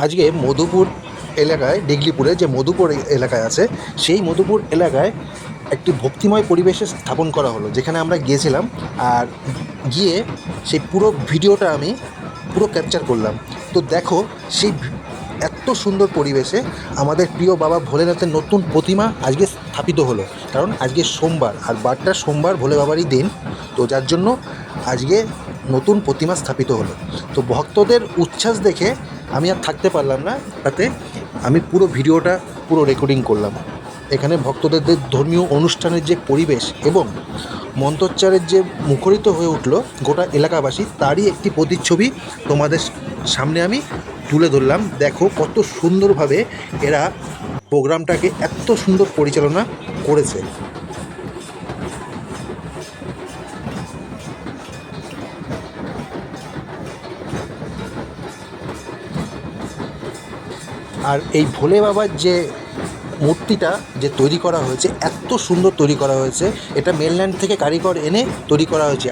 আজকে মধুপুর এলাকায়, ডিগলিপুরে যে মধুপুর এলাকায় আছে, সেই মধুপুর এলাকায় একটি ভক্তিময় পরিবেশে স্থাপন করা হলো, যেখানে আমরা গিয়েছিলাম। আর গিয়ে সেই পুরো ভিডিওটা আমি পুরো ক্যাপচার করলাম। তো দেখো, সেই এত সুন্দর পরিবেশে আমাদের প্রিয় বাবা ভোলেনাথের নতুন প্রতিমা আজকে স্থাপিত হলো। কারণ আজকে সোমবার, আর বারটা সোমবার ভোলে বাবারই দিন, তো যার জন্য আজকে নতুন প্রতিমা স্থাপিত হলো। তো ভক্তদের উচ্ছ্বাস দেখে আমি আর থাকতে পারলাম না, তাতে আমি পুরো ভিডিওটা পুরো রেকর্ডিং করলাম। এখানে ভক্তদের ধর্মীয় অনুষ্ঠানের যে পরিবেশ এবং মন্ত্রোচ্চারের যে মুখরিত হয়ে উঠল গোটা এলাকাবাসী, তারই একটি প্রতিচ্ছবি তোমাদের সামনে আমি তুলে ধরলাম। দেখো কত সুন্দরভাবে এরা প্রোগ্রামটাকে এত সুন্দর পরিচালনা করেছে। আর এই ভোলে বাবার যে মূর্তিটা যে তৈরি করা হয়েছে, এত সুন্দর তৈরি করা হয়েছে, এটা মেনল্যান্ড থেকে কারিগর এনে তৈরি করা হয়েছে।